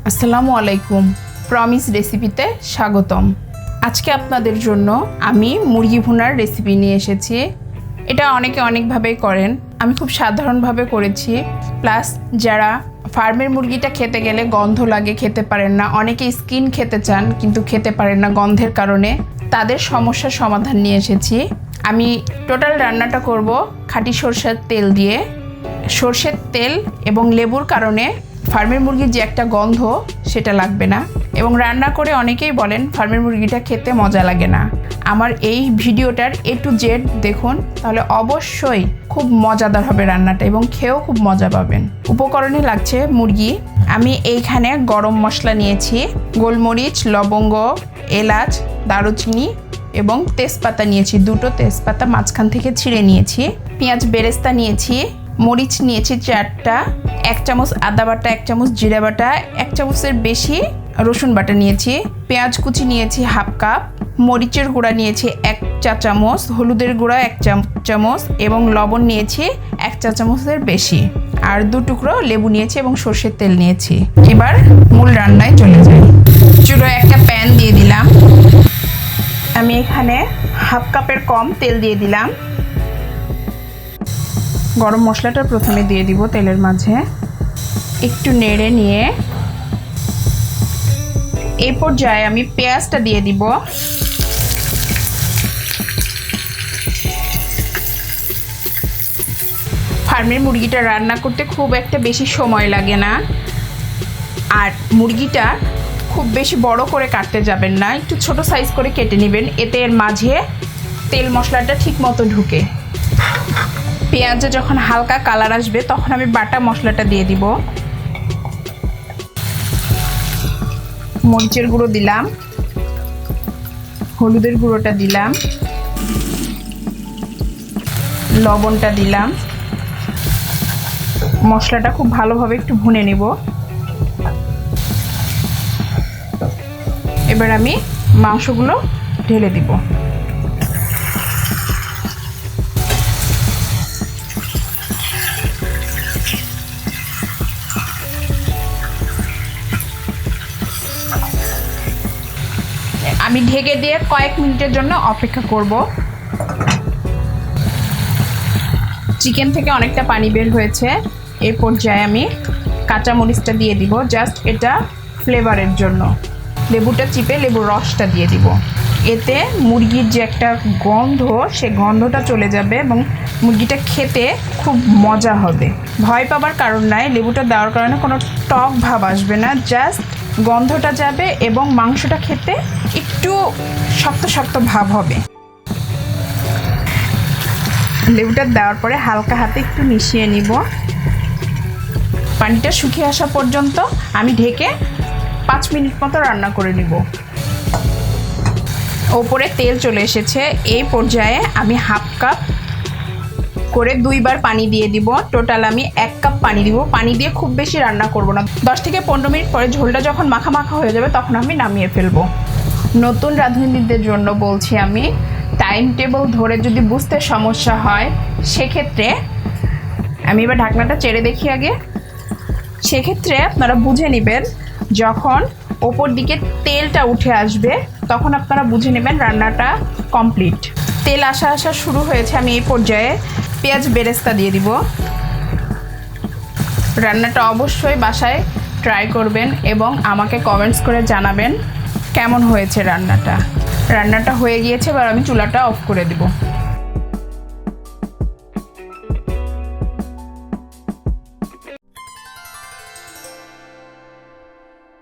আসসালামু আলাইকুম। প্রমিস রেসিপিতে স্বাগতম। আজকে আপনাদের জন্য আমি মুরগি ভুনার রেসিপি নিয়ে এসেছি। এটা অনেকে অনেকভাবেই করেন, আমি খুব সাধারণভাবে করেছি। প্লাস যারা ফার্মের মুরগিটা খেতে গেলে গন্ধ লাগে, খেতে পারেন না, অনেকে স্কিন খেতে চান কিন্তু খেতে পারেন না গন্ধের কারণে, তাদের সমস্যার সমাধান নিয়ে এসেছি। আমি টোটাল রান্নাটা করব খাঁটি সরষের তেল দিয়ে। সরষের তেল এবং লেবুর কারণে ফার্মের মুরগির যে একটা গন্ধ সেটা লাগবে না, এবং রান্না করে অনেকেই বলেন ফার্মের মুরগিটা খেতে মজা লাগে না। আমার এই ভিডিওটার A to Z দেখুন, তাহলে অবশ্যই খুব মজাদার হবে রান্নাটা এবং খেয়েও খুব মজা পাবেন। উপকরণে লাগছে মুরগি। আমি এইখানে গরম মশলা নিয়েছি, গোলমরিচ, লবঙ্গ, এলাচ, দারুচিনি এবং তেজপাতা নিয়েছি। দুটো তেজপাতা মাঝখান থেকে ছিঁড়ে নিয়েছি। পেঁয়াজ বেরেস্তা নিয়েছি, মরিচ নিয়েছি 4টা, 1 চামচ আদা বাটা, 1 চামচ জিরা বাটা, 1 চামচের বেশি রসুন বাটা নিয়েছি, পেঁয়াজ কুচি নিয়েছি হাফ কাপ, মরিচের গুঁড়া নিয়েছি 1 চা চামচ, হলুদের গুঁড়া 1 চামচ এবং লবণ নিয়েছি 1 চা চামচের বেশি, আর 2 টুকরো লেবু নিয়েছি এবং সরষের তেল নিয়েছি। এবার মূল রান্নায় চলে যাই। চুলোয় একটা প্যান দিয়ে দিলাম। আমি এখানে হাফ কাপের কম তেল দিয়ে দিলাম। গরম মশলাটা প্রথমে দিয়ে দিব তেলের মাঝে, একটু নেড়ে নিয়ে এই পর্যায়ে আমি পেঁয়াজটা দিয়ে দিব। ফার্মের মুরগিটা রান্না করতে খুব একটা বেশি সময় লাগে না, আর মুরগিটা খুব বেশি বড় করে কাটতে যাবেন না, একটু ছোট সাইজ করে কেটে নেবেন, এতে এর মাঝে তেল মশলাটা ঠিক মতো ঢুকে। পেঁয়াজে যখন হালকা কালার আসবে তখন আমি বাটা মশলাটা দিয়ে দিব। মরিচের গুঁড়ো দিলাম, হলুদের গুঁড়োটা দিলাম, লবণটা দিলাম। মশলাটা খুব ভালোভাবে একটু ভুনে নেব। এবার আমি মাংসগুলো ঢেলে দিব। আমি ঢেকে দিয়ে কয়েক মিনিটের জন্য অপেক্ষা করব। চিকেন থেকে অনেকটা পানি বের হয়েছে, এই পর্যায়ে আমি কাঁচা মরিচটা দিয়ে দিব, জাস্ট এটা ফ্লেভারের জন্য। লেবুটা চিপে লেবুর রসটা দিয়ে দিব, এতে মুরগির যে একটা গন্ধ সে গন্ধটা চলে যাবে এবং মুরগিটা খেতে খুব মজা হবে। ভয় পাবার কারণ নাই, লেবুটা দেওয়ার কারণে কোনো টক ভাব আসবে না, জাস্ট গন্ধটা যাবে এবং মাংসটা খেতে একটু শক্ত শক্ত ভাব হবে। লেবুটা দেওয়ার পরে হালকা হাতে একটু মিশিয়ে নিব। পানিটা শুকিয়ে আসা পর্যন্ত আমি ঢেকে 5 মিনিট মতো রান্না করে নিব। ওপরে তেল চলে এসেছে, এই পর্যায়ে আমি হাফ কাপ করে 2 বার পানি দিয়ে দিব। টোটাল আমি 1 কাপ পানি দিব। পানি দিয়ে খুব বেশি রান্না করব না, 10 থেকে 15 মিনিট পরে ঝোলটা যখন মাখা মাখা হয়ে যাবে তখন আমি নামিয়ে ফেলবো। নতুন রাঁধুনিদের জন্য বলছি আমি, টাইম টেবিল ধরে যদি বুঝতে সমস্যা হয় সেক্ষেত্রে আমি এবার ঢাকনাটা চেড়ে দেখি আগে। সেক্ষেত্রে আপনারা বুঝে নেবেন যখন ওপর দিকে তেলটা উঠে আসবে তখন আপনারা বুঝে নেবেন রান্নাটা কমপ্লিট। তেল আসা শুরু হয়েছে, আমি এই পর্যায়ে পেঁয়াজ বেরেস্তা দিয়ে দিব। রান্নাটা অবশ্যই বাসায় ট্রাই করবেন এবং আমাকে কমেন্টস করে জানাবেন কেমন হয়েছে রান্নাটা। রান্নাটা হয়ে গিয়েছে, এবার আমি চুলাটা অফ করে দিব।